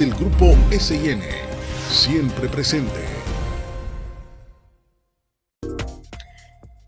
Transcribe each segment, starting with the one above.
del Grupo SIN, siempre presente.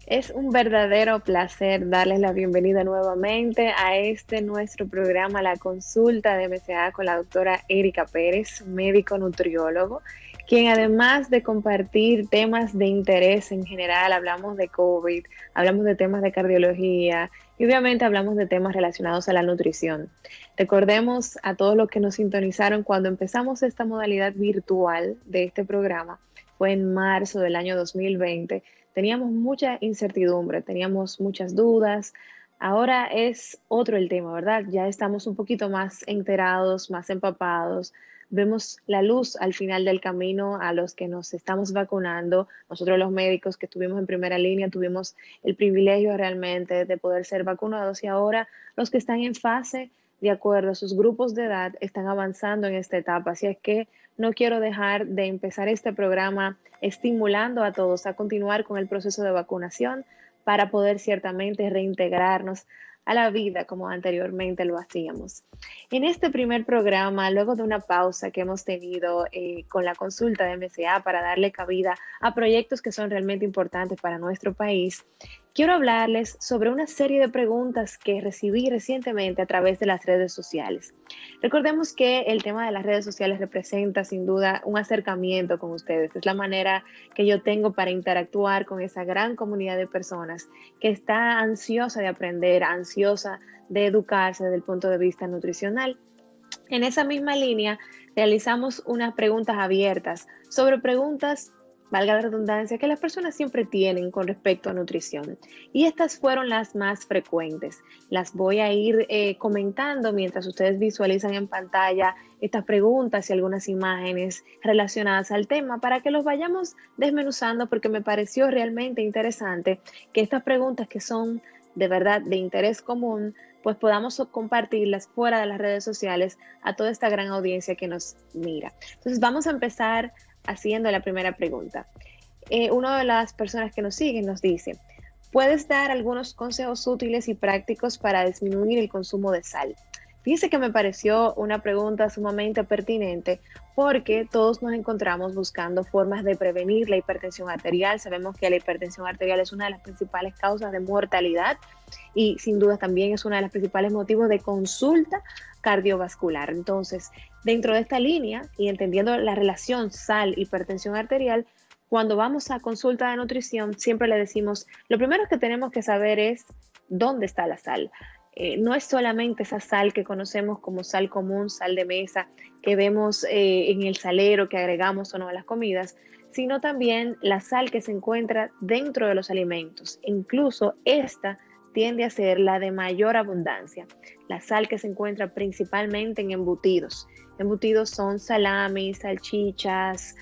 Es un verdadero placer darles la bienvenida nuevamente a nuestro programa, La Consulta de MCA con la doctora Erika Pérez, médico nutriólogo, quien además de compartir temas de interés en general, hablamos de COVID, hablamos de temas de cardiología y obviamente hablamos de temas relacionados a la nutrición. Recordemos a todos los que nos sintonizaron cuando empezamos esta modalidad virtual de este programa, fue en marzo del año 2020. Teníamos mucha incertidumbre, teníamos muchas dudas. Ahora es otro el tema, ¿verdad? Ya estamos un poquito más enterados, más empapados. Vemos la luz al final del camino a los que nos estamos vacunando. Nosotros los médicos que estuvimos en primera línea tuvimos el privilegio realmente de poder ser vacunados y ahora los que están en fase, de acuerdo a sus grupos de edad, están avanzando en esta etapa. Así es que no quiero dejar de empezar este programa estimulando a todos a continuar con el proceso de vacunación para poder ciertamente reintegrarnos a la vida como anteriormente lo hacíamos. En este primer programa, luego de una pausa que hemos tenido con la consulta de MCA para darle cabida a proyectos que son realmente importantes para nuestro país, quiero hablarles sobre una serie de preguntas que recibí recientemente a través de las redes sociales. Recordemos que el tema de las redes sociales representa sin duda un acercamiento con ustedes. Es la manera que yo tengo para interactuar con esa gran comunidad de personas que está ansiosa de aprender, ansiosa de educarse desde el punto de vista nutricional. En esa misma línea, realizamos unas preguntas abiertas sobre preguntas, valga la redundancia, que las personas siempre tienen con respecto a nutrición. Y estas fueron las más frecuentes. Las voy a ir comentando mientras ustedes visualizan en pantalla estas preguntas y algunas imágenes relacionadas al tema para que los vayamos desmenuzando, porque me pareció realmente interesante que estas preguntas que son de verdad de interés común, pues podamos compartirlas fuera de las redes sociales a toda esta gran audiencia que nos mira. Entonces vamos a empezar haciendo la primera pregunta. Una de las personas que nos siguen nos dice: ¿puedes dar algunos consejos útiles y prácticos para disminuir el consumo de sal? Fíjense que me pareció una pregunta sumamente pertinente porque todos nos encontramos buscando formas de prevenir la hipertensión arterial. Sabemos que la hipertensión arterial es una de las principales causas de mortalidad y sin duda también es uno de los principales motivos de consulta cardiovascular. Entonces, dentro de esta línea y entendiendo la relación sal-hipertensión arterial, cuando vamos a consulta de nutrición siempre le decimos, lo primero que tenemos que saber es dónde está la sal. No es solamente esa sal que conocemos como sal común, sal de mesa, que vemos en el salero que agregamos o no a las comidas, sino también la sal que se encuentra dentro de los alimentos. Incluso esta tiende a ser la de mayor abundancia. La sal que se encuentra principalmente en embutidos. Embutidos son salami, salchichas,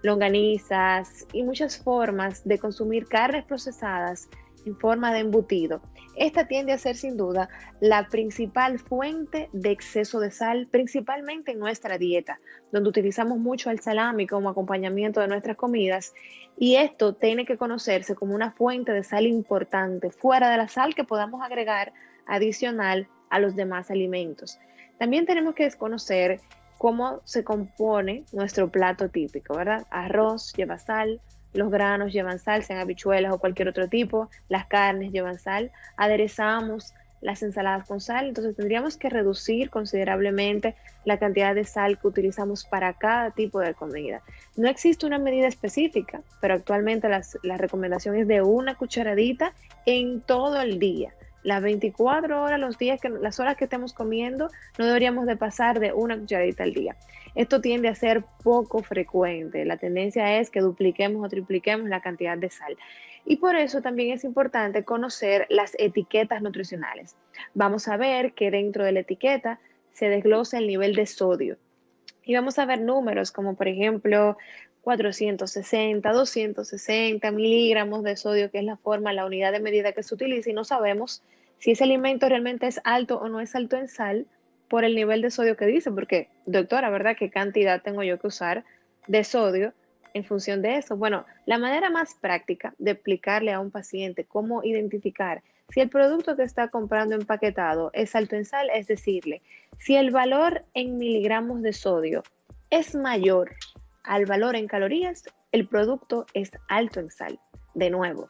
longanizas y muchas formas de consumir carnes procesadas en forma de embutido. Esta tiende a ser sin duda la principal fuente de exceso de sal, principalmente en nuestra dieta, donde utilizamos mucho el salami como acompañamiento de nuestras comidas, y esto tiene que conocerse como una fuente de sal importante, fuera de la sal que podamos agregar adicional a los demás alimentos. También tenemos que desconocer cómo se compone nuestro plato típico, ¿verdad? Arroz lleva sal, los granos llevan sal, sean habichuelas o cualquier otro tipo, las carnes llevan sal, aderezamos las ensaladas con sal, entonces tendríamos que reducir considerablemente la cantidad de sal que utilizamos para cada tipo de comida. No existe una medida específica, pero actualmente la recomendación es de una cucharadita en todo el día. Las 24 horas, las horas que estemos comiendo, no deberíamos de pasar de una cucharadita al día. Esto tiende a ser poco frecuente. La tendencia es que dupliquemos o tripliquemos la cantidad de sal. Y por eso también es importante conocer las etiquetas nutricionales. Vamos a ver que dentro de la etiqueta se desglosa el nivel de sodio. Y vamos a ver números como por ejemplo 460, 260 miligramos de sodio, que es la unidad de medida que se utiliza, y no sabemos si ese alimento realmente es alto o no es alto en sal por el nivel de sodio que dice, porque doctora, ¿verdad? ¿Qué cantidad tengo yo que usar de sodio en función de eso? Bueno, la manera más práctica de explicarle a un paciente cómo identificar si el producto que está comprando empaquetado es alto en sal es decirle, si el valor en miligramos de sodio es mayor al valor en calorías, el producto es alto en sal. De nuevo,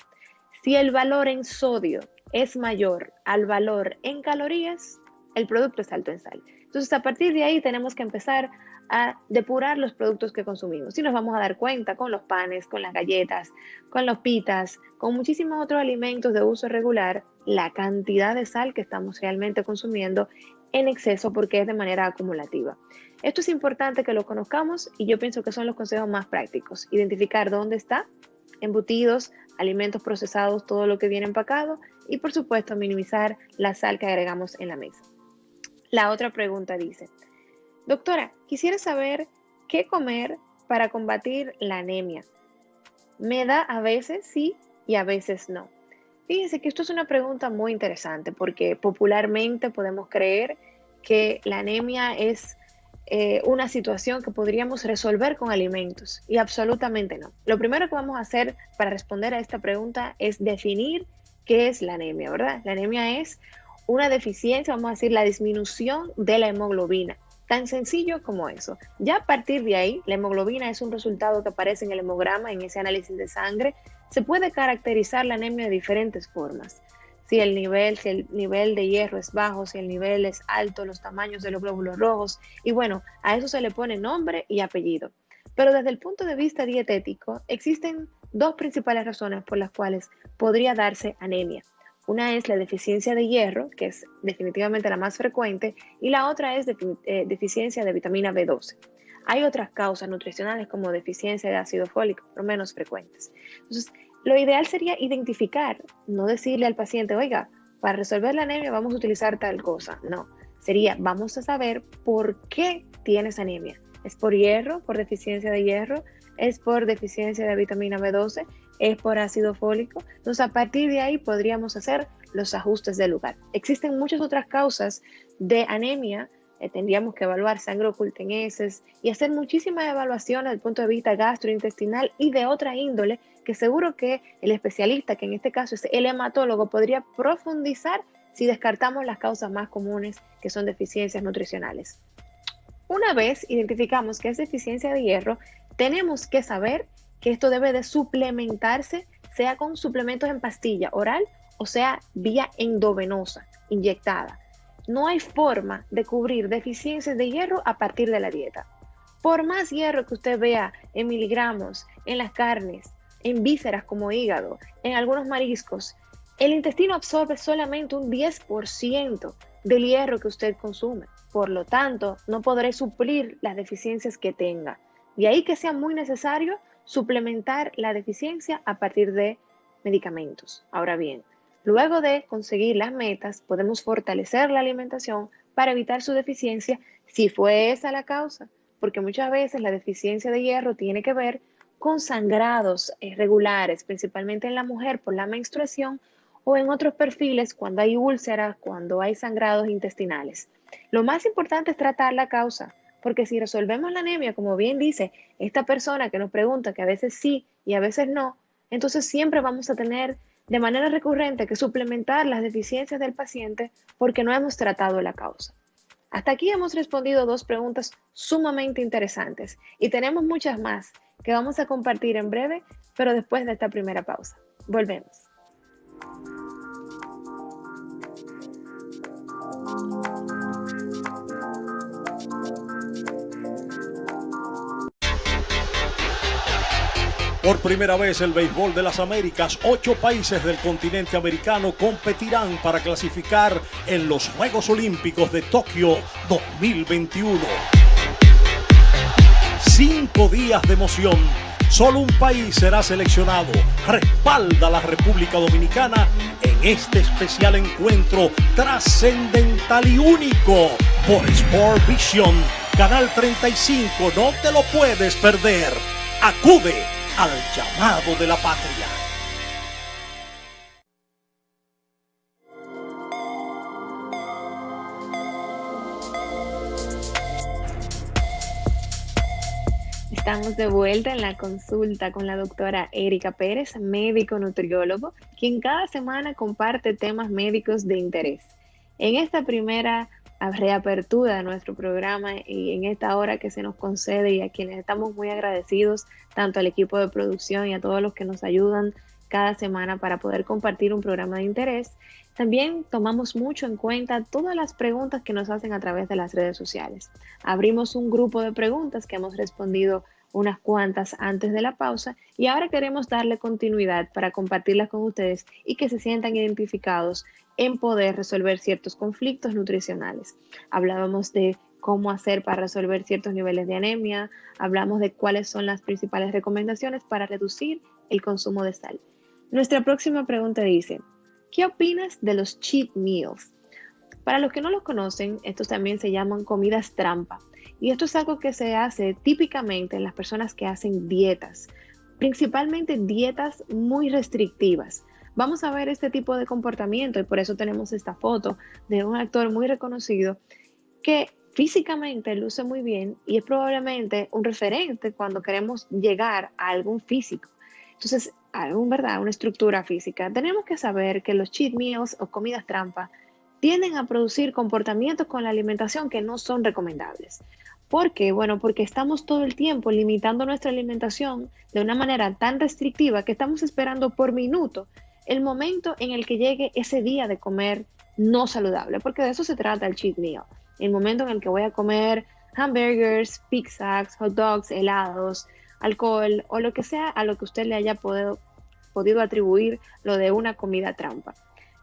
si el valor en sodio es mayor al valor en calorías, el producto es alto en sal. Entonces, a partir de ahí tenemos que empezar a depurar los productos que consumimos. Y nos vamos a dar cuenta con los panes, con las galletas, con los pitas, con muchísimos otros alimentos de uso regular, la cantidad de sal que estamos realmente consumiendo en exceso porque es de manera acumulativa. Esto es importante que lo conozcamos y yo pienso que son los consejos más prácticos. Identificar dónde está, embutidos, alimentos procesados, todo lo que viene empacado y por supuesto minimizar la sal que agregamos en la mesa. La otra pregunta dice, doctora, quisiera saber qué comer para combatir la anemia. Me da a veces sí y a veces no. Fíjense que esto es una pregunta muy interesante porque popularmente podemos creer que la anemia es una situación que podríamos resolver con alimentos y absolutamente no. Lo primero que vamos a hacer para responder a esta pregunta es definir qué es la anemia, ¿verdad? La anemia es una deficiencia, vamos a decir, la disminución de la hemoglobina. Tan sencillo como eso. Ya a partir de ahí, la hemoglobina es un resultado que aparece en el hemograma, en ese análisis de sangre. Se puede caracterizar la anemia de diferentes formas. Si el nivel de hierro es bajo, si el nivel es alto, los tamaños de los glóbulos rojos. Y bueno, a eso se le pone nombre y apellido. Pero desde el punto de vista dietético, existen dos principales razones por las cuales podría darse anemia. Una es la deficiencia de hierro, que es definitivamente la más frecuente, y la otra es deficiencia de vitamina B12. Hay otras causas nutricionales como deficiencia de ácido fólico, pero menos frecuentes. Entonces, lo ideal sería identificar, no decirle al paciente, oiga, para resolver la anemia vamos a utilizar tal cosa. No, sería, vamos a saber por qué tienes anemia. ¿Es por hierro, por deficiencia de hierro? ¿Es por deficiencia de vitamina B12? ¿Es por ácido fólico? Entonces, a partir de ahí podríamos hacer los ajustes del lugar. Existen muchas otras causas de anemia. Tendríamos que evaluar sangre oculta en heces y hacer muchísimas evaluaciones desde el punto de vista gastrointestinal y de otra índole, que seguro que el especialista, que en este caso es el hematólogo, podría profundizar si descartamos las causas más comunes, que son deficiencias nutricionales. Una vez identificamos que es deficiencia de hierro, tenemos que saber que esto debe de suplementarse, sea con suplementos en pastilla oral o sea vía endovenosa, inyectada. No hay forma de cubrir deficiencias de hierro a partir de la dieta. Por más hierro que usted vea en miligramos, en las carnes, en vísceras como hígado, en algunos mariscos, el intestino absorbe solamente un 10% del hierro que usted consume. Por lo tanto, no podré suplir las deficiencias que tenga. De ahí que sea muy necesario suplementar la deficiencia a partir de medicamentos. Ahora bien, luego de conseguir las metas, podemos fortalecer la alimentación para evitar su deficiencia si fue esa la causa, porque muchas veces la deficiencia de hierro tiene que ver con sangrados regulares, principalmente en la mujer por la menstruación o en otros perfiles cuando hay úlceras, cuando hay sangrados intestinales. Lo más importante es tratar la causa, porque si resolvemos la anemia, como bien dice esta persona que nos pregunta, que a veces sí y a veces no, entonces siempre vamos a tener de manera recurrente que suplementar las deficiencias del paciente porque no hemos tratado la causa. Hasta aquí hemos respondido dos preguntas sumamente interesantes y tenemos muchas más que vamos a compartir en breve, pero después de esta primera pausa. Volvemos. Por primera vez el béisbol de las Américas, 8 países del continente americano competirán para clasificar en los Juegos Olímpicos de Tokio 2021. 5 días de emoción. Solo un país será seleccionado. Respalda a la República Dominicana en este especial encuentro trascendental y único por Sport Vision, Canal 35. No te lo puedes perder. Acude al llamado de la patria. Estamos de vuelta en la consulta con la doctora Erika Pérez, médico nutriólogo, quien cada semana comparte temas médicos de interés. En esta primera reapertura de nuestro programa y en esta hora que se nos concede y a quienes estamos muy agradecidos, tanto al equipo de producción y a todos los que nos ayudan cada semana para poder compartir un programa de interés. También tomamos mucho en cuenta todas las preguntas que nos hacen a través de las redes sociales. Abrimos un grupo de preguntas que hemos respondido unas cuantas antes de la pausa y ahora queremos darle continuidad para compartirlas con ustedes y que se sientan identificados en poder resolver ciertos conflictos nutricionales. Hablábamos de cómo hacer para resolver ciertos niveles de anemia, hablamos de cuáles son las principales recomendaciones para reducir el consumo de sal. Nuestra próxima pregunta dice, ¿qué opinas de los cheat meals? Para los que no los conocen, estos también se llaman comidas trampa. Y esto es algo que se hace típicamente en las personas que hacen dietas, principalmente dietas muy restrictivas. Vamos a ver este tipo de comportamiento y por eso tenemos esta foto de un actor muy reconocido que físicamente luce muy bien y es probablemente un referente cuando queremos llegar a algún físico. Entonces, una estructura física. Tenemos que saber que los cheat meals o comidas trampa tienden a producir comportamientos con la alimentación que no son recomendables. ¿Por qué? Bueno, porque estamos todo el tiempo limitando nuestra alimentación de una manera tan restrictiva que estamos esperando por minuto el momento en el que llegue ese día de comer no saludable, porque de eso se trata el cheat meal. El momento en el que voy a comer hamburgers, pizzas, hot dogs, helados, alcohol o lo que sea a lo que usted le haya podido atribuir lo de una comida trampa.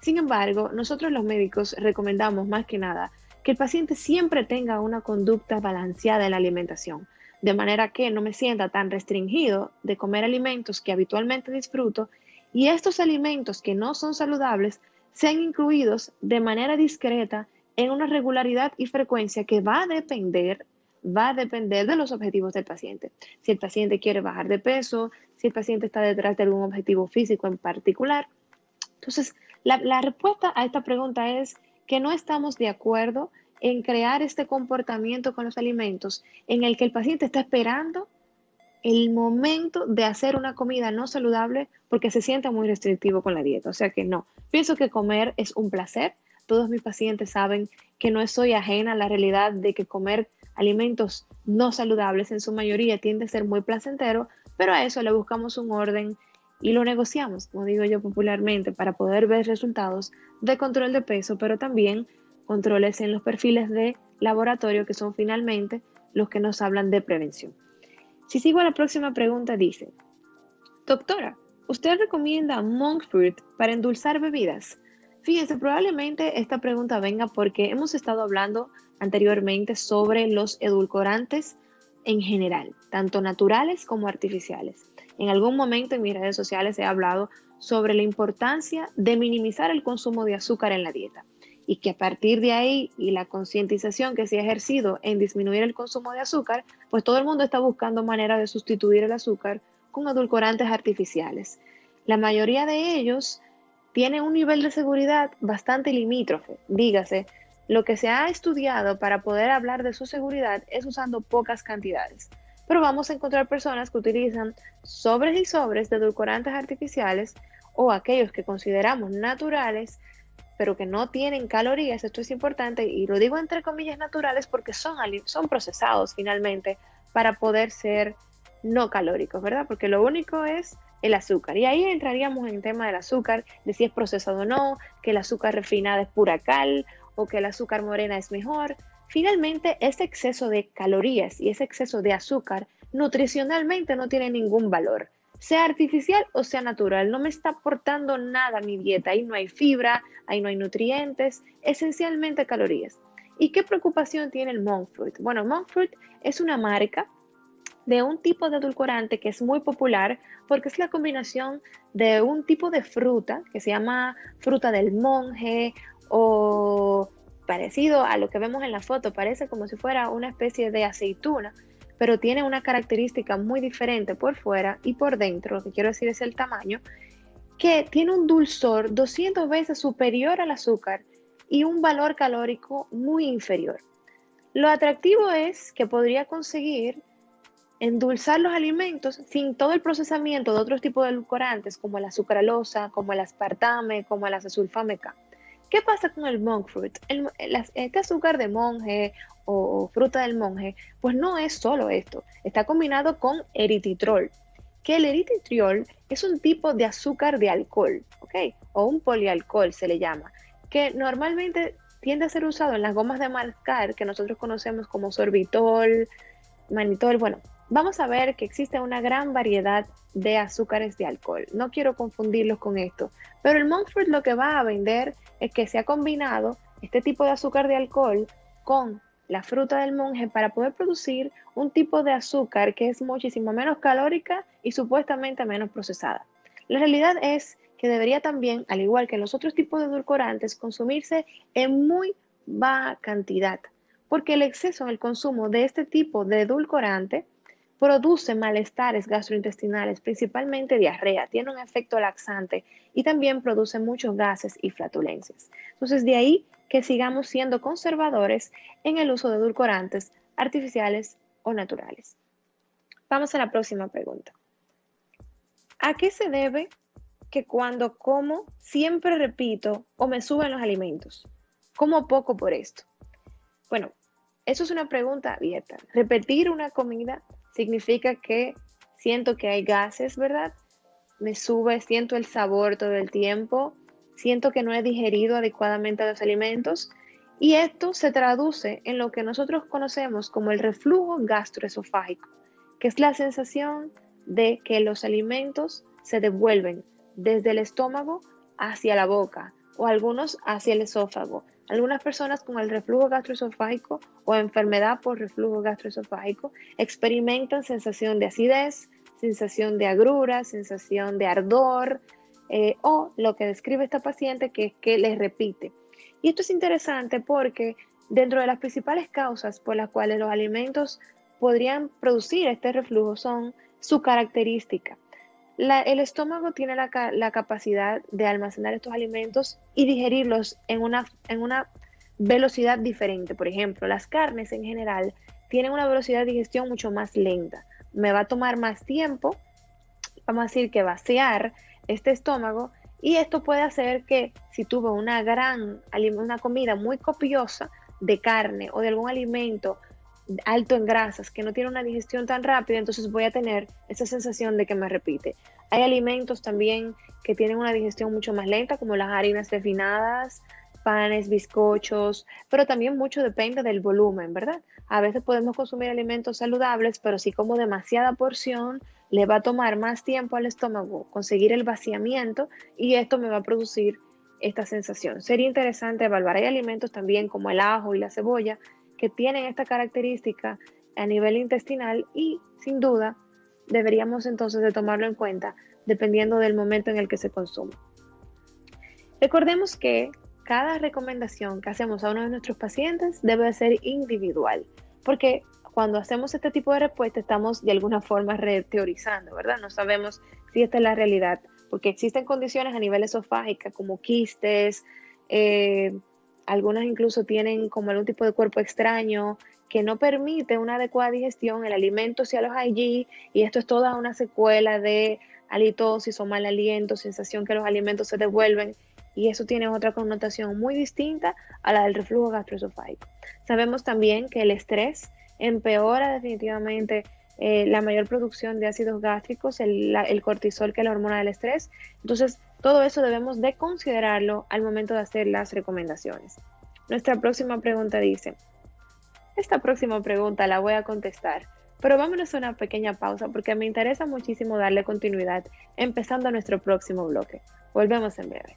Sin embargo, nosotros los médicos recomendamos más que nada que el paciente siempre tenga una conducta balanceada en la alimentación, de manera que no me sienta tan restringido de comer alimentos que habitualmente disfruto y estos alimentos que no son saludables sean incluidos de manera discreta en una regularidad y frecuencia que va a depender de los objetivos del paciente. Si el paciente quiere bajar de peso, si el paciente está detrás de algún objetivo físico en particular. Entonces, la respuesta a esta pregunta es que no estamos de acuerdo en crear este comportamiento con los alimentos en el que el paciente está esperando el momento de hacer una comida no saludable porque se siente muy restrictivo con la dieta. O sea que no, pienso que comer es un placer. Todos mis pacientes saben que no soy ajena a la realidad de que comer alimentos no saludables en su mayoría tiende a ser muy placentero, pero a eso le buscamos un orden y lo negociamos, como digo yo popularmente, para poder ver resultados de control de peso, pero también controles en los perfiles de laboratorio que son finalmente los que nos hablan de prevención. Si sigo a la próxima pregunta, dice, doctora, ¿usted recomienda monk fruit para endulzar bebidas? Fíjense, probablemente esta pregunta venga porque hemos estado hablando anteriormente sobre los edulcorantes en general, tanto naturales como artificiales. En algún momento en mis redes sociales he hablado sobre la importancia de minimizar el consumo de azúcar en la dieta y que a partir de ahí y la concientización que se ha ejercido en disminuir el consumo de azúcar, pues todo el mundo está buscando maneras de sustituir el azúcar con edulcorantes artificiales. La mayoría de ellos tienen un nivel de seguridad bastante limítrofe, dígase, lo que se ha estudiado para poder hablar de su seguridad es usando pocas cantidades. Pero vamos a encontrar personas que utilizan sobres y sobres de edulcorantes artificiales o aquellos que consideramos naturales, pero que no tienen calorías. Esto es importante y lo digo entre comillas naturales porque son procesados finalmente para poder ser no calóricos, ¿verdad? Porque lo único es el azúcar. Y ahí entraríamos en el tema del azúcar, de si es procesado o no, que el azúcar refinada es pura cal o que el azúcar morena es mejor. Finalmente, ese exceso de calorías y ese exceso de azúcar nutricionalmente no tiene ningún valor, sea artificial o sea natural. No me está aportando nada a mi dieta. Ahí no hay fibra, ahí no hay nutrientes, esencialmente calorías. ¿Y qué preocupación tiene el monk fruit? Bueno, monk fruit es una marca de un tipo de edulcorante que es muy popular porque es la combinación de un tipo de fruta que se llama fruta del monje o parecido a lo que vemos en la foto, parece como si fuera una especie de aceituna, pero tiene una característica muy diferente por fuera y por dentro, lo que quiero decir es el tamaño, que tiene un dulzor 200 veces superior al azúcar y un valor calórico muy inferior. Lo atractivo es que podría conseguir endulzar los alimentos sin todo el procesamiento de otros tipos de edulcorantes como la sucralosa, como el aspartame, como el acesulfame K. ¿Qué pasa con el monk fruit? Este azúcar de monje o fruta del monje, pues no es solo esto, está combinado con eritritol, que el eritritol es un tipo de azúcar de alcohol, ¿ok? O un polialcohol se le llama, que normalmente tiende a ser usado en las gomas de mascar que nosotros conocemos como sorbitol, manitol. Bueno, vamos a ver que existe una gran variedad de azúcares de alcohol. No quiero confundirlos con esto, pero el monk fruit lo que va a vender es que se ha combinado este tipo de azúcar de alcohol con la fruta del monje para poder producir un tipo de azúcar que es muchísimo menos calórica y supuestamente menos procesada. La realidad es que debería también, al igual que los otros tipos de edulcorantes, consumirse en muy baja cantidad, porque el exceso en el consumo de este tipo de edulcorante produce malestares gastrointestinales, principalmente diarrea, tiene un efecto laxante y también produce muchos gases y flatulencias. Entonces, de ahí que sigamos siendo conservadores en el uso de edulcorantes artificiales o naturales. Vamos a la próxima pregunta. ¿A qué se debe que cuando como siempre repito o me suben los alimentos? ¿Como poco por esto? Bueno, eso es una pregunta abierta. Repetir una comida significa que siento que hay gases, ¿verdad? Me sube, siento el sabor todo el tiempo, siento que no he digerido adecuadamente los alimentos y esto se traduce en lo que nosotros conocemos como el reflujo gastroesofágico, que es la sensación de que los alimentos se devuelven desde el estómago hacia la boca o algunos hacia el esófago. Algunas personas con el reflujo gastroesofágico o enfermedad por reflujo gastroesofágico experimentan sensación de acidez, sensación de agrura, sensación de ardor o lo que describe esta paciente que es que les repite. Y esto es interesante porque dentro de las principales causas por las cuales los alimentos podrían producir este reflujo son su característica. El estómago tiene la capacidad de almacenar estos alimentos y digerirlos en una velocidad diferente. Por ejemplo, las carnes en general tienen una velocidad de digestión mucho más lenta. Me va a tomar más tiempo, vamos a decir que vaciar este estómago, y esto puede hacer que si tuve una comida muy copiosa de carne o de algún alimento alto en grasas, que no tiene una digestión tan rápida, entonces voy a tener esa sensación de que me repite. Hay alimentos también que tienen una digestión mucho más lenta, como las harinas refinadas, panes, bizcochos, pero también mucho depende del volumen, ¿verdad? A veces podemos consumir alimentos saludables, pero si como demasiada porción, le va a tomar más tiempo al estómago conseguir el vaciamiento y esto me va a producir esta sensación. Sería interesante evaluar. Hay alimentos también como el ajo y la cebolla que tienen esta característica a nivel intestinal y sin duda deberíamos entonces de tomarlo en cuenta dependiendo del momento en el que se consume. Recordemos que cada recomendación que hacemos a uno de nuestros pacientes debe ser individual, porque cuando hacemos este tipo de respuesta estamos de alguna forma reteorizando, ¿verdad? No sabemos si esta es la realidad, porque existen condiciones a nivel esofágica como quistes, algunas incluso tienen como algún tipo de cuerpo extraño que no permite una adecuada digestión, el alimento se aloja allí y esto es toda una secuela de halitosis o mal aliento, sensación que los alimentos se devuelven y eso tiene otra connotación muy distinta a la del reflujo gastroesofágico. Sabemos también que el estrés empeora definitivamente la mayor producción de ácidos gástricos, el cortisol, que es la hormona del estrés. Entonces, todo eso debemos de considerarlo al momento de hacer las recomendaciones. Nuestra próxima pregunta dice, esta próxima pregunta la voy a contestar, pero vámonos a una pequeña pausa porque me interesa muchísimo darle continuidad empezando nuestro próximo bloque. Volvemos en breve.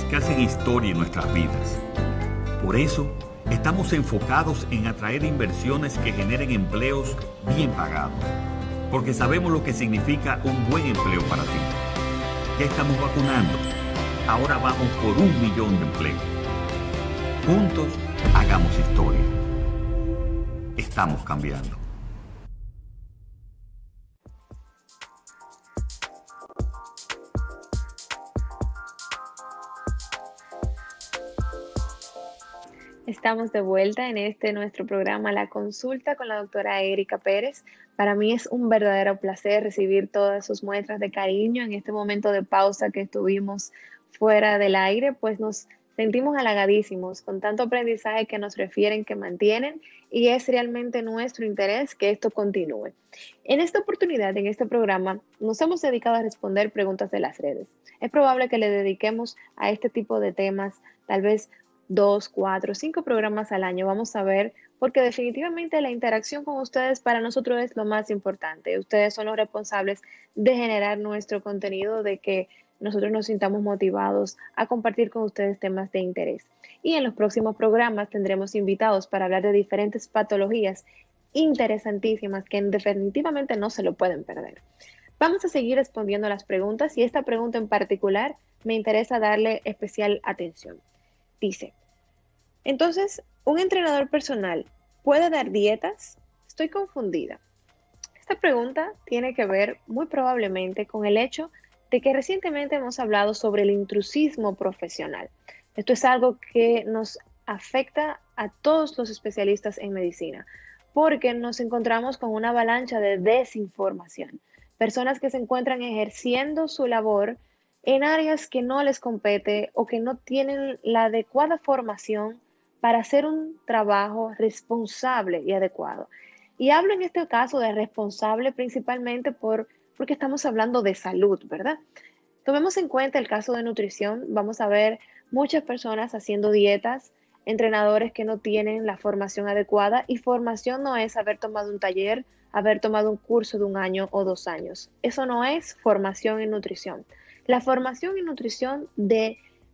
Que hacen historia en nuestras vidas. Por eso, estamos enfocados en atraer inversiones que generen empleos bien pagados, porque sabemos lo que significa un buen empleo para ti. Ya estamos vacunando. Ahora vamos por 1 millón de empleos. Juntos, hagamos historia. Estamos cambiando. Estamos de vuelta en nuestro programa La Consulta con la doctora Erika Pérez. Para mí es un verdadero placer recibir todas sus muestras de cariño en este momento de pausa que estuvimos fuera del aire, pues nos sentimos halagadísimos con tanto aprendizaje que nos refieren, que mantienen, y es realmente nuestro interés que esto continúe. En esta oportunidad, en este programa, nos hemos dedicado a responder preguntas de las redes. Es probable que le dediquemos a este tipo de temas tal vez 2, 4, 5 programas al año. Vamos a ver, porque definitivamente la interacción con ustedes para nosotros es lo más importante. Ustedes son los responsables de generar nuestro contenido, de que nosotros nos sintamos motivados a compartir con ustedes temas de interés. Y en los próximos programas tendremos invitados para hablar de diferentes patologías interesantísimas que definitivamente no se lo pueden perder. Vamos a seguir respondiendo las preguntas y esta pregunta en particular me interesa darle especial atención. Dice, entonces, ¿un entrenador personal puede dar dietas? Estoy confundida. Esta pregunta tiene que ver muy probablemente con el hecho de que recientemente hemos hablado sobre el intrusismo profesional. Esto es algo que nos afecta a todos los especialistas en medicina, porque nos encontramos con una avalancha de desinformación. Personas que se encuentran ejerciendo su labor en áreas que no les compete o que no tienen la adecuada formación para hacer un trabajo responsable y adecuado. Y hablo en este caso de responsable principalmente porque estamos hablando de salud, ¿verdad? Tomemos en cuenta el caso de nutrición. Vamos a ver muchas personas haciendo dietas, entrenadores que no tienen la formación adecuada, y formación no es haber tomado un taller, haber tomado un curso de 1 año o 2 años. Eso no es formación en nutrición. La formación en nutrición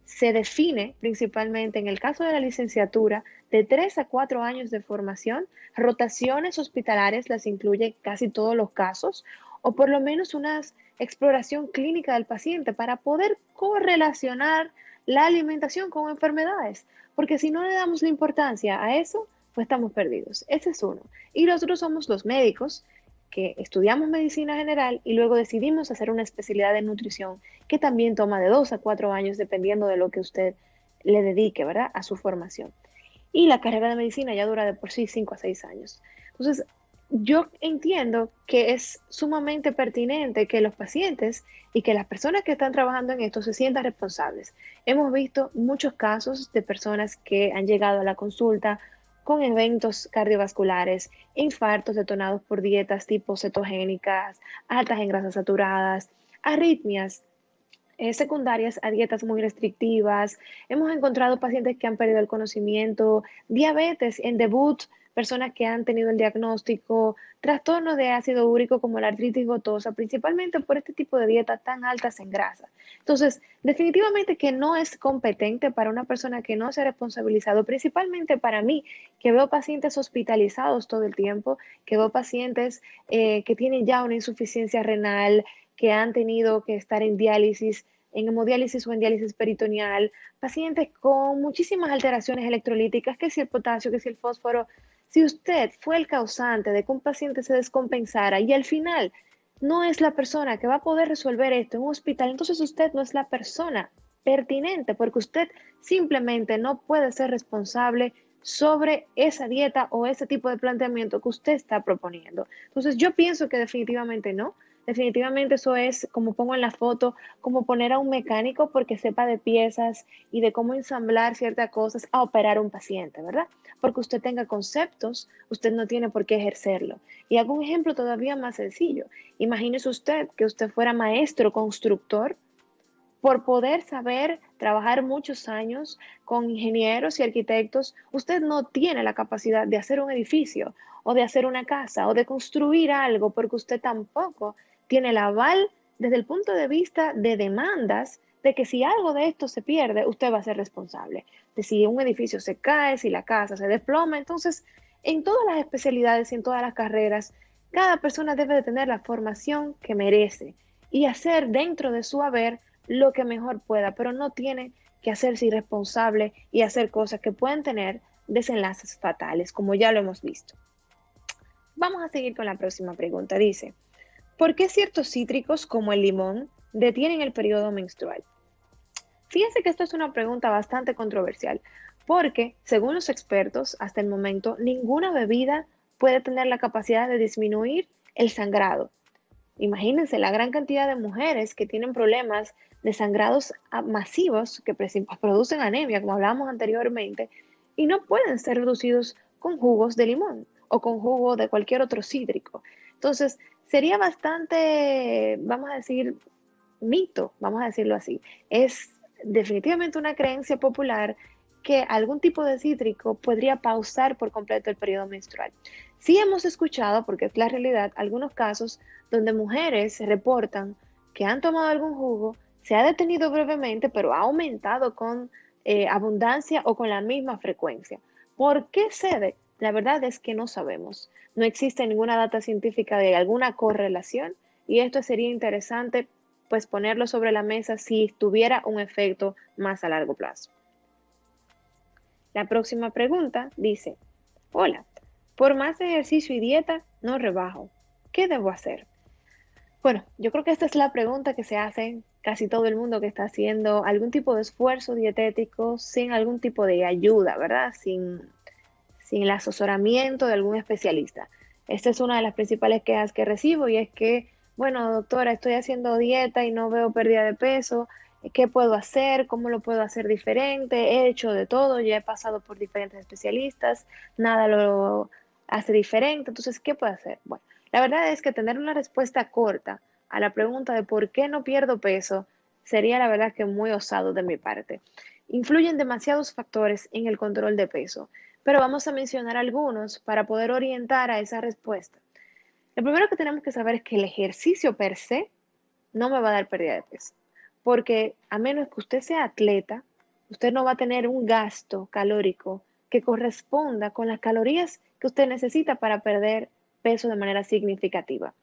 se define principalmente en el caso de la licenciatura de 3 a 4 años de formación, rotaciones hospitalarias las incluye casi todos los casos, o por lo menos una exploración clínica del paciente para poder correlacionar la alimentación con enfermedades, porque si no le damos la importancia a eso, pues estamos perdidos. Ese es uno. Y los otros somos los médicos, que estudiamos medicina general y luego decidimos hacer una especialidad de nutrición que también toma de 2 a 4 años dependiendo de lo que usted le dedique, ¿verdad?, a su formación. Y la carrera de medicina ya dura de por sí 5 a 6 años. Entonces, yo entiendo que es sumamente pertinente que los pacientes y que las personas que están trabajando en esto se sientan responsables. Hemos visto muchos casos de personas que han llegado a la consulta con eventos cardiovasculares, infartos detonados por dietas tipo cetogénicas, altas en grasas saturadas, arritmias secundarias a dietas muy restrictivas. Hemos encontrado pacientes que han perdido el conocimiento, diabetes en debut, personas que han tenido el diagnóstico, trastornos de ácido úrico como la artritis gotosa, principalmente por este tipo de dietas tan altas en grasa. Entonces, definitivamente que no es competente para una persona que no se ha responsabilizado, principalmente para mí, que veo pacientes hospitalizados todo el tiempo, que veo pacientes que tienen ya una insuficiencia renal, que han tenido que estar en diálisis, en hemodiálisis o en diálisis peritoneal, pacientes con muchísimas alteraciones electrolíticas, que si el potasio, que si el fósforo. Si usted fue el causante de que un paciente se descompensara y al final no es la persona que va a poder resolver esto en un hospital, entonces usted no es la persona pertinente, porque usted simplemente no puede ser responsable sobre esa dieta o ese tipo de planteamiento que usted está proponiendo. Entonces yo pienso que definitivamente no. Definitivamente eso es, como pongo en la foto, como poner a un mecánico porque sepa de piezas y de cómo ensamblar ciertas cosas a operar a un paciente, ¿verdad? Porque usted tenga conceptos, usted no tiene por qué ejercerlo. Y hago un ejemplo todavía más sencillo. Imagínese usted que usted fuera maestro constructor. Por poder saber trabajar muchos años con ingenieros y arquitectos, usted no tiene la capacidad de hacer un edificio o de hacer una casa o de construir algo, porque usted tampoco tiene el aval desde el punto de vista de demandas de que si algo de esto se pierde, usted va a ser responsable. De si un edificio se cae, si la casa se desploma. Entonces, en todas las especialidades y en todas las carreras, cada persona debe de tener la formación que merece y hacer dentro de su haber lo que mejor pueda, pero no tiene que hacerse irresponsable y hacer cosas que pueden tener desenlaces fatales, como ya lo hemos visto. Vamos a seguir con la próxima pregunta. Dice, ¿por qué ciertos cítricos como el limón detienen el periodo menstrual? Fíjense que esto es una pregunta bastante controversial, porque según los expertos, hasta el momento, ninguna bebida puede tener la capacidad de disminuir el sangrado. Imagínense la gran cantidad de mujeres que tienen problemas de sangrados masivos que producen anemia, como hablábamos anteriormente, y no pueden ser reducidos con jugos de limón o con jugo de cualquier otro cítrico. Entonces, sería bastante, vamos a decir, mito, vamos a decirlo así. Es definitivamente una creencia popular que algún tipo de cítrico podría pausar por completo el periodo menstrual. Sí hemos escuchado, porque es la realidad, algunos casos donde mujeres reportan que han tomado algún jugo, se ha detenido brevemente, pero ha aumentado con abundancia o con la misma frecuencia. ¿Por qué cede? La verdad es que no sabemos. No existe ninguna data científica de alguna correlación y esto sería interesante pues ponerlo sobre la mesa si tuviera un efecto más a largo plazo. La próxima pregunta dice, hola, por más ejercicio y dieta no rebajo, ¿qué debo hacer? Bueno, yo creo que esta es la pregunta que se hace casi todo el mundo que está haciendo algún tipo de esfuerzo dietético sin algún tipo de ayuda, ¿verdad? Sin el asesoramiento de algún especialista. Esta es una de las principales quejas que recibo y es que, bueno, doctora, estoy haciendo dieta y no veo pérdida de peso. ¿Qué puedo hacer? ¿Cómo lo puedo hacer diferente? He hecho de todo, ya he pasado por diferentes especialistas, nada lo hace diferente. Entonces, ¿qué puedo hacer? Bueno, la verdad es que tener una respuesta corta a la pregunta de por qué no pierdo peso sería la verdad que muy osado de mi parte. Influyen demasiados factores en el control de peso, pero vamos a mencionar algunos para poder orientar a esa respuesta. Lo primero que tenemos que saber es que el ejercicio per se no me va a dar pérdida de peso, porque a menos que usted sea atleta, usted no va a tener un gasto calórico que corresponda con las calorías que usted necesita para perder peso de manera significativa.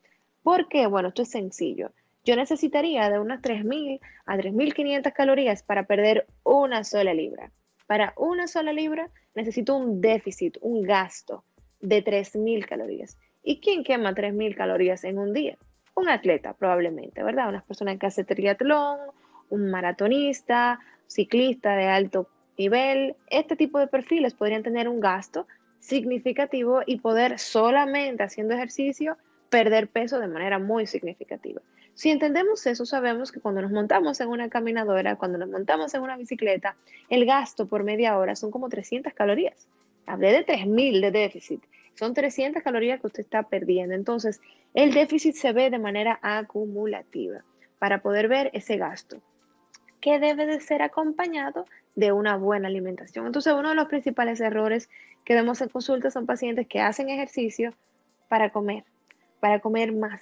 ¿Por qué? Bueno, esto es sencillo. Yo necesitaría de unas 3.000 a 3.500 calorías para perder una sola libra. Para una sola libra necesito un déficit, un gasto de 3.000 calorías. ¿Y quién quema 3.000 calorías en un día? Un atleta probablemente, ¿verdad? Una persona que hace triatlón, un maratonista, ciclista de alto nivel. Este tipo de perfiles podrían tener un gasto significativo y poder solamente haciendo ejercicio perder peso de manera muy significativa. Si entendemos eso, sabemos que cuando nos montamos en una caminadora, cuando nos montamos en una bicicleta, el gasto por media hora son como 300 calorías. Hablé de 3.000 de déficit. Son 300 calorías que usted está perdiendo. Entonces, el déficit se ve de manera acumulativa para poder ver ese gasto, que debe de ser acompañado de una buena alimentación. Entonces, uno de los principales errores que vemos en consulta son pacientes que hacen ejercicio para comer más,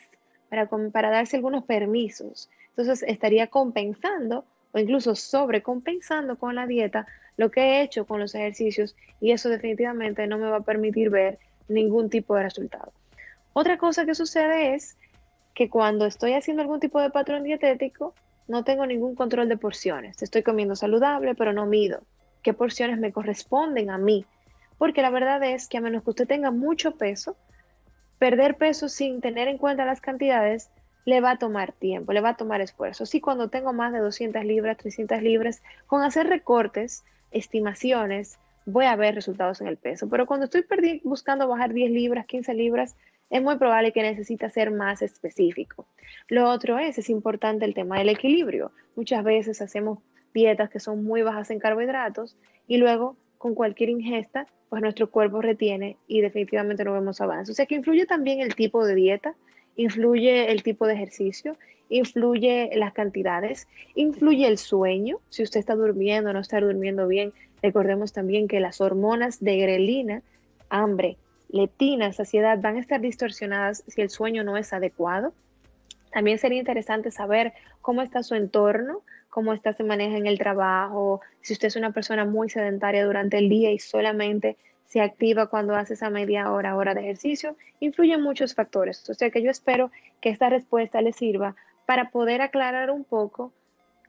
para darse algunos permisos. Entonces, estaría compensando o incluso sobrecompensando con la dieta lo que he hecho con los ejercicios y eso definitivamente no me va a permitir ver ningún tipo de resultado. Otra cosa que sucede es que cuando estoy haciendo algún tipo de patrón dietético, no tengo ningún control de porciones. Estoy comiendo saludable, pero no mido qué porciones me corresponden a mí. Porque la verdad es que a menos que usted tenga mucho peso, perder peso sin tener en cuenta las cantidades le va a tomar tiempo, le va a tomar esfuerzo. Sí, cuando tengo más de 200 libras, 300 libras, con hacer recortes, estimaciones, voy a ver resultados en el peso. Pero cuando estoy buscando bajar 10 libras, 15 libras, es muy probable que necesite ser más específico. Lo otro es importante el tema del equilibrio. Muchas veces hacemos dietas que son muy bajas en carbohidratos y luego con cualquier ingesta, pues nuestro cuerpo retiene y definitivamente no vemos avance. O sea que influye también el tipo de dieta, influye el tipo de ejercicio, influye las cantidades, influye el sueño, si usted está durmiendo o no está durmiendo bien. Recordemos también que las hormonas de grelina, hambre, leptina, saciedad van a estar distorsionadas si el sueño no es adecuado. También sería interesante saber cómo está su entorno, cómo se maneja en el trabajo, si usted es una persona muy sedentaria durante el día y solamente se activa cuando hace esa media hora de ejercicio, influyen muchos factores. O sea que yo espero que esta respuesta le sirva para poder aclarar un poco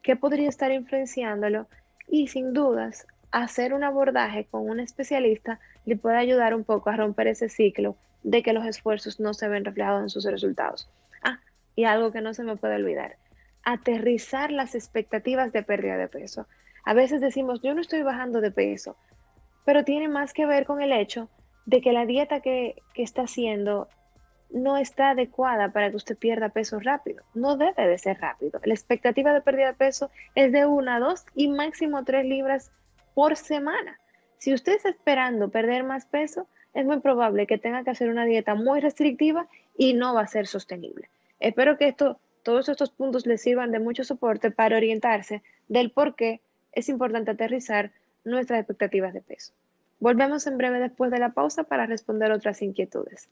qué podría estar influenciándolo, Y sin dudas, hacer un abordaje con un especialista le puede ayudar un poco a romper ese ciclo de que los esfuerzos no se ven reflejados en sus resultados. Ah, y algo que no se me puede olvidar, aterrizar las expectativas de pérdida de peso. A veces decimos, yo no estoy bajando de peso, pero tiene más que ver con el hecho de que la dieta que está haciendo no está adecuada para que usted pierda peso rápido. No debe de ser rápido. La expectativa de pérdida de peso es de 1, 2 y máximo 3 libras por semana. Si usted está esperando perder más peso, es muy probable que tenga que hacer una dieta muy restrictiva y no va a ser sostenible. Espero que todos estos puntos les sirvan de mucho soporte para orientarse del por qué es importante aterrizar nuestras expectativas de peso. Volvemos en breve después de la pausa para responder otras inquietudes.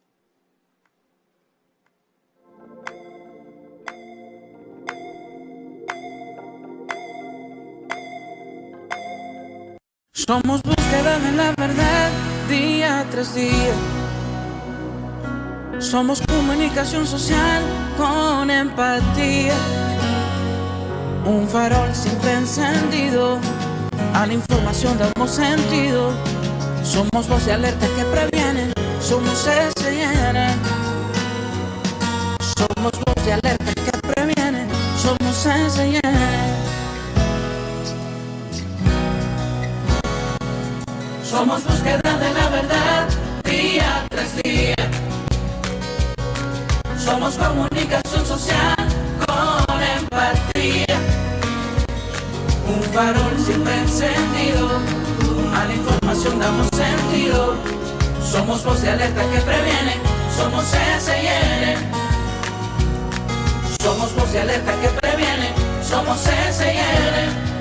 Somos búsqueda de la verdad día tras día. Somos comunicación social con empatía. Un farol siempre encendido, a la información damos sentido. Somos voz de alerta que previene, somos SIN. Somos voz de alerta que previene, somos SIN. Somos búsqueda de la verdad día tras día. Somos comunicación social con empatía. Un farol siempre encendido, a la información damos sentido. Somos voz de alerta que previene, somos SIN. Somos voz de alerta que previene, somos SIN.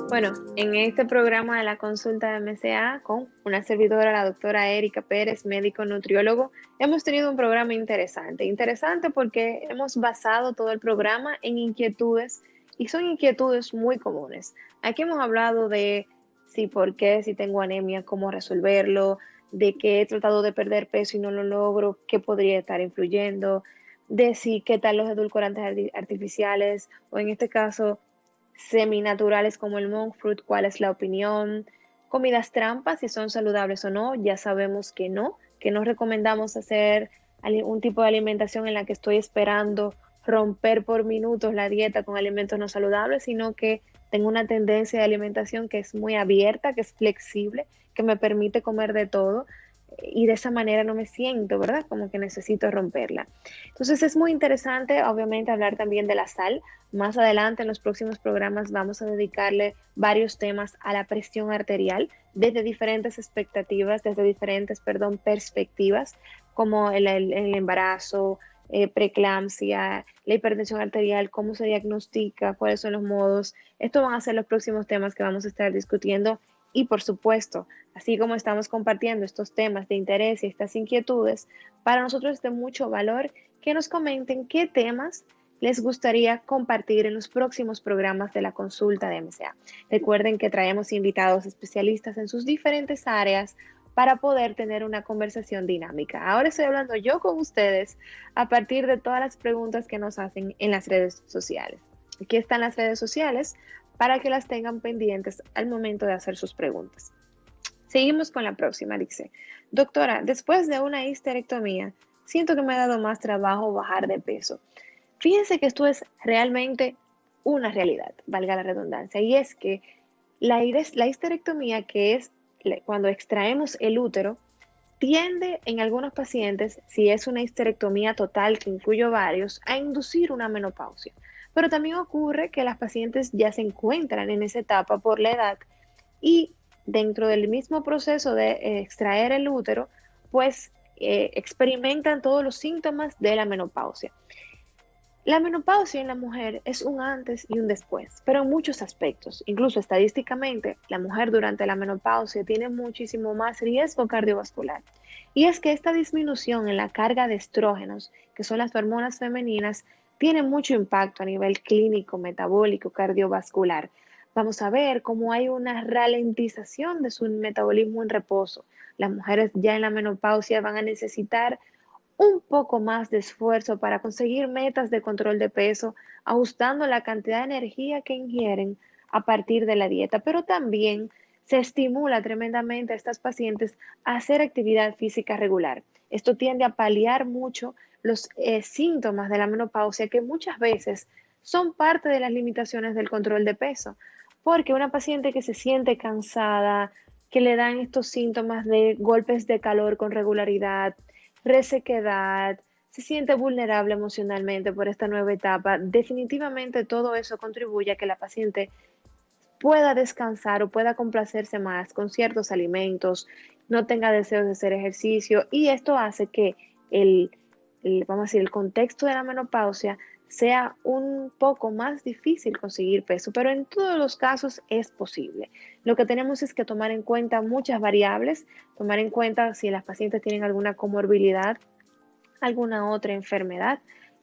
Bueno, en este programa de la consulta de MCA con una servidora, la doctora Erika Pérez, médico nutriólogo, hemos tenido un programa interesante porque hemos basado todo el programa en inquietudes y son inquietudes muy comunes. Aquí hemos hablado de por qué, si tengo anemia, cómo resolverlo, de que he tratado de perder peso y no lo logro, qué podría estar influyendo, de qué tal los edulcorantes artificiales o en este caso seminaturales como el monk fruit, cuál es la opinión, comidas trampas, si son saludables o no, ya sabemos que no recomendamos hacer un tipo de alimentación en la que estoy esperando romper por minutos la dieta con alimentos no saludables, sino que tengo una tendencia de alimentación que es muy abierta, que es flexible, que me permite comer de todo y de esa manera no me siento, ¿verdad? Como que necesito romperla. Entonces es muy interesante, obviamente, hablar también de la sal. Más adelante en los próximos programas vamos a dedicarle varios temas a la presión arterial desde diferentes perspectivas, como el embarazo, preeclampsia, la hipertensión arterial, cómo se diagnostica, cuáles son los modos. Estos van a ser los próximos temas que vamos a estar discutiendo. Y por supuesto, así como estamos compartiendo estos temas de interés y estas inquietudes, para nosotros es de mucho valor que nos comenten qué temas les gustaría compartir en los próximos programas de la consulta de MCA. Recuerden que traemos invitados especialistas en sus diferentes áreas para poder tener una conversación dinámica. Ahora estoy hablando yo con ustedes a partir de todas las preguntas que nos hacen en las redes sociales. Aquí están las redes sociales para que las tengan pendientes al momento de hacer sus preguntas. Seguimos con la próxima, dice: doctora, después de una histerectomía, siento que me ha dado más trabajo bajar de peso. Fíjense que esto es realmente una realidad, valga la redundancia, y es que la histerectomía, que es cuando extraemos el útero, tiende en algunos pacientes, si es una histerectomía total que incluye varios, a inducir una menopausia. Pero también ocurre que las pacientes ya se encuentran en esa etapa por la edad y dentro del mismo proceso de extraer el útero, pues experimentan todos los síntomas de la menopausia. La menopausia en la mujer es un antes y un después, pero en muchos aspectos. Incluso estadísticamente, la mujer durante la menopausia tiene muchísimo más riesgo cardiovascular. Y es que esta disminución en la carga de estrógenos, que son las hormonas femeninas, tiene mucho impacto a nivel clínico, metabólico, cardiovascular. Vamos a ver cómo hay una ralentización de su metabolismo en reposo. Las mujeres ya en la menopausia van a necesitar un poco más de esfuerzo para conseguir metas de control de peso, ajustando la cantidad de energía que ingieren a partir de la dieta, pero también se estimula tremendamente a estas pacientes a hacer actividad física regular. Esto tiende a paliar mucho los síntomas de la menopausia que muchas veces son parte de las limitaciones del control de peso, porque una paciente que se siente cansada, que le dan estos síntomas de golpes de calor con regularidad, resequedad, se siente vulnerable emocionalmente por esta nueva etapa, definitivamente todo eso contribuye a que la paciente pueda descansar o pueda complacerse más con ciertos alimentos, no tenga deseos de hacer ejercicio y esto hace que vamos a decir, el contexto de la menopausia sea un poco más difícil conseguir peso, pero en todos los casos es posible. Lo que tenemos es que tomar en cuenta muchas variables, tomar en cuenta si las pacientes tienen alguna comorbilidad, alguna otra enfermedad,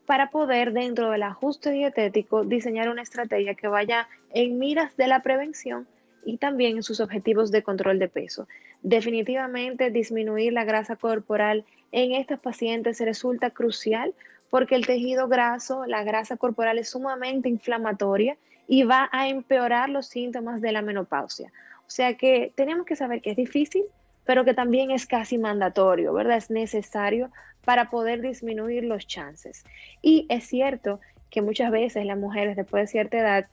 para poder dentro del ajuste dietético diseñar una estrategia que vaya en miras de la prevención y también en sus objetivos de control de peso. Definitivamente disminuir la grasa corporal en estas pacientes resulta crucial porque el tejido graso, la grasa corporal es sumamente inflamatoria y va a empeorar los síntomas de la menopausia. O sea que tenemos que saber que es difícil, pero que también es casi mandatorio, ¿verdad? Es necesario para poder disminuir los chances. Y es cierto que muchas veces las mujeres después de cierta edad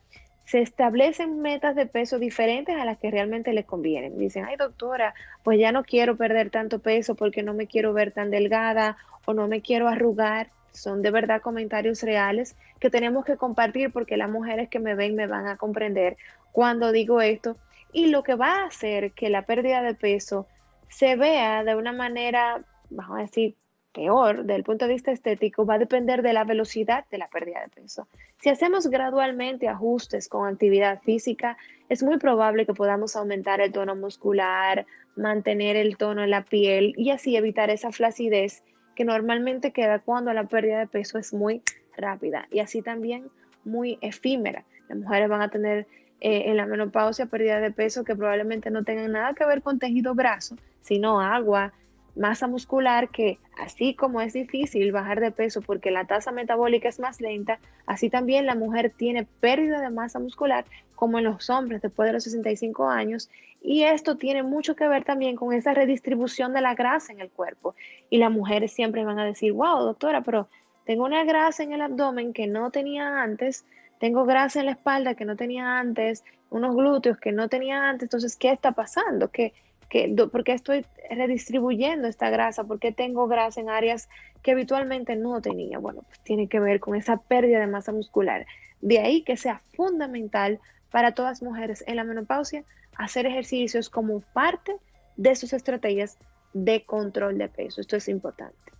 se establecen metas de peso diferentes a las que realmente les convienen. Dicen, ay doctora, pues ya no quiero perder tanto peso porque no me quiero ver tan delgada o no me quiero arrugar. Son de verdad comentarios reales que tenemos que compartir porque las mujeres que me ven me van a comprender cuando digo esto. Y lo que va a hacer que la pérdida de peso se vea de una manera, vamos a decir, peor desde el punto de vista estético, va a depender de la velocidad de la pérdida de peso. Si hacemos gradualmente ajustes con actividad física, es muy probable que podamos aumentar el tono muscular, mantener el tono en la piel y así evitar esa flacidez que normalmente queda cuando la pérdida de peso es muy rápida y así también muy efímera. Las mujeres van a tener en la menopausia pérdida de peso que probablemente no tengan nada que ver con tejido graso, sino agua, masa muscular, que así como es difícil bajar de peso porque la tasa metabólica es más lenta, así también la mujer tiene pérdida de masa muscular como en los hombres después de los 65 años y esto tiene mucho que ver también con esa redistribución de la grasa en el cuerpo y las mujeres siempre van a decir, wow doctora, pero tengo una grasa en el abdomen que no tenía antes, tengo grasa en la espalda que no tenía antes, unos glúteos que no tenía antes, entonces ¿qué está pasando? ¿Por qué estoy redistribuyendo esta grasa? ¿Por qué tengo grasa en áreas que habitualmente no tenía? Bueno, pues tiene que ver con esa pérdida de masa muscular. De ahí que sea fundamental para todas las mujeres en la menopausia hacer ejercicios como parte de sus estrategias de control de peso. Esto es importante.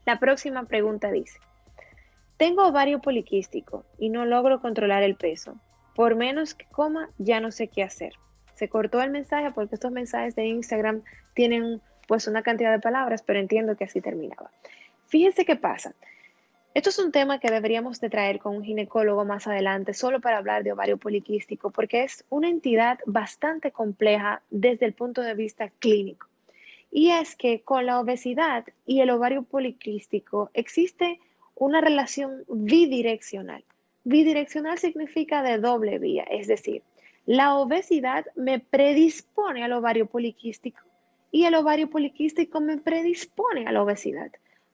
La próxima pregunta dice, tengo ovario poliquístico y no logro controlar el peso. Por menos que coma, ya no sé qué hacer. Se cortó el mensaje porque estos mensajes de Instagram tienen pues una cantidad de palabras, pero entiendo que así terminaba. Fíjense qué pasa. Esto es un tema que deberíamos de traer con un ginecólogo más adelante, solo para hablar de ovario poliquístico, porque es una entidad bastante compleja desde el punto de vista clínico. Y es que con la obesidad y el ovario poliquístico existe una relación bidireccional. Bidireccional significa de doble vía, es decir, la obesidad me predispone al ovario poliquístico y el ovario poliquístico me predispone a la obesidad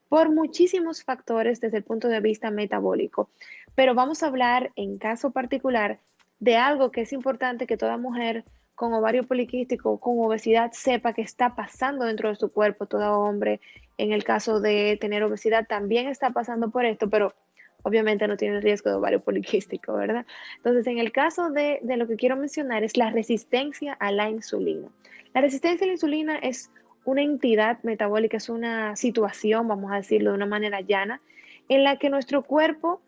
por muchísimos factores desde el punto de vista metabólico. Pero vamos a hablar en caso particular de algo que es importante que toda mujer con ovario poliquístico, con obesidad, sepa que está pasando dentro de su cuerpo. Todo hombre, en el caso de tener obesidad, también está pasando por esto, pero obviamente no tiene riesgo de ovario poliquístico, ¿verdad? Entonces, en el caso de lo que quiero mencionar es la resistencia a la insulina. La resistencia a la insulina es una entidad metabólica, es una situación, vamos a decirlo de una manera llana, en la que nuestro cuerpo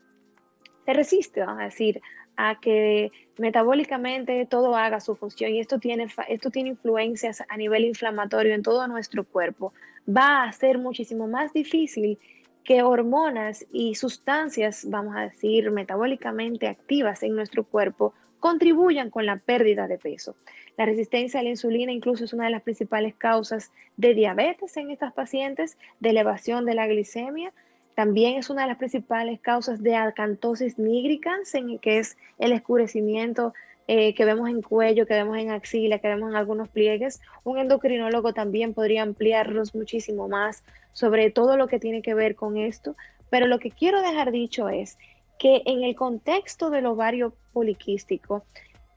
se resiste, vamos a decir, a que metabólicamente todo haga su función y esto tiene influencias a nivel inflamatorio en todo nuestro cuerpo. Va a ser muchísimo más difícil que hormonas y sustancias, vamos a decir, metabólicamente activas en nuestro cuerpo contribuyan con la pérdida de peso. La resistencia a la insulina incluso es una de las principales causas de diabetes en estas pacientes, de elevación de la glicemia. También es una de las principales causas de acantosis nigricans, que es el escurecimiento que vemos en cuello, que vemos en axila, que vemos en algunos pliegues. Un endocrinólogo también podría ampliarnos muchísimo más sobre todo lo que tiene que ver con esto, pero lo que quiero dejar dicho es que en el contexto del ovario poliquístico,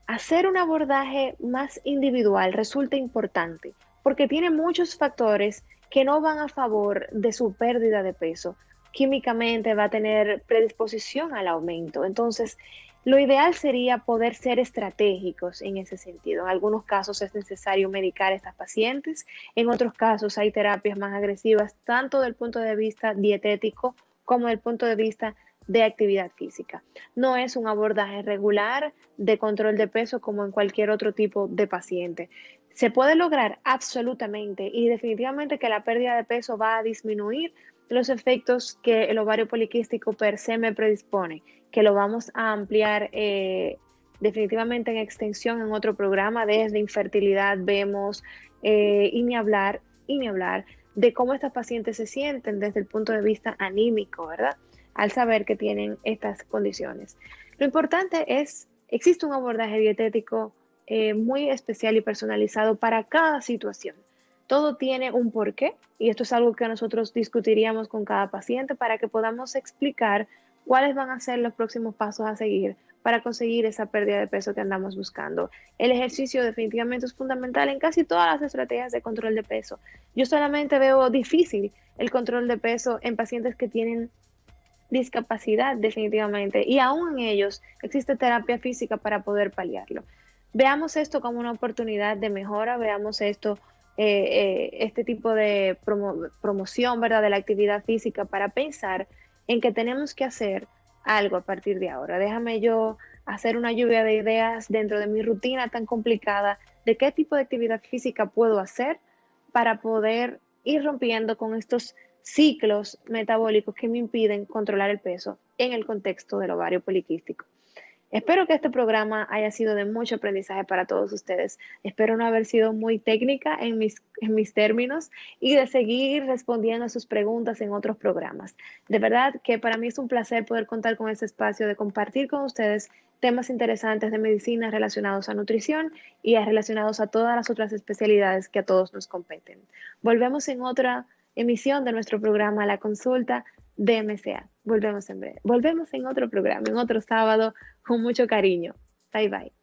hacer un abordaje más individual resulta importante porque tiene muchos factores que no van a favor de su pérdida de peso. Químicamente va a tener predisposición al aumento. Entonces, lo ideal sería poder ser estratégicos en ese sentido. En algunos casos es necesario medicar a estas pacientes, en otros casos hay terapias más agresivas, tanto del punto de vista dietético como del punto de vista de actividad física. No es un abordaje regular de control de peso como en cualquier otro tipo de paciente. Se puede lograr absolutamente y definitivamente que la pérdida de peso va a disminuir los efectos que el ovario poliquístico per se me predispone, que lo vamos a ampliar definitivamente en extensión en otro programa. Desde infertilidad vemos y ni hablar de cómo estas pacientes se sienten desde el punto de vista anímico, ¿verdad? Al saber que tienen estas condiciones. Lo importante es, existe un abordaje dietético muy especial y personalizado para cada situación. Todo tiene un porqué y esto es algo que nosotros discutiríamos con cada paciente para que podamos explicar cuáles van a ser los próximos pasos a seguir para conseguir esa pérdida de peso que andamos buscando. El ejercicio definitivamente es fundamental en casi todas las estrategias de control de peso. Yo solamente veo difícil el control de peso en pacientes que tienen discapacidad definitivamente y aún en ellos existe terapia física para poder paliarlo. Veamos esto como una oportunidad de mejora, veamos esto este tipo de promoción, ¿verdad?, de la actividad física para pensar en que tenemos que hacer algo a partir de ahora. Déjame yo hacer una lluvia de ideas dentro de mi rutina tan complicada de qué tipo de actividad física puedo hacer para poder ir rompiendo con estos ciclos metabólicos que me impiden controlar el peso en el contexto del ovario poliquístico. Espero que este programa haya sido de mucho aprendizaje para todos ustedes. Espero no haber sido muy técnica en mis términos y de seguir respondiendo a sus preguntas en otros programas. De verdad que para mí es un placer poder contar con este espacio de compartir con ustedes temas interesantes de medicina relacionados a nutrición y relacionados a todas las otras especialidades que a todos nos competen. Volvemos en otra emisión de nuestro programa La Consulta de MCA. Volvemos en breve. Volvemos en otro programa, en otro sábado, con mucho cariño. Bye bye.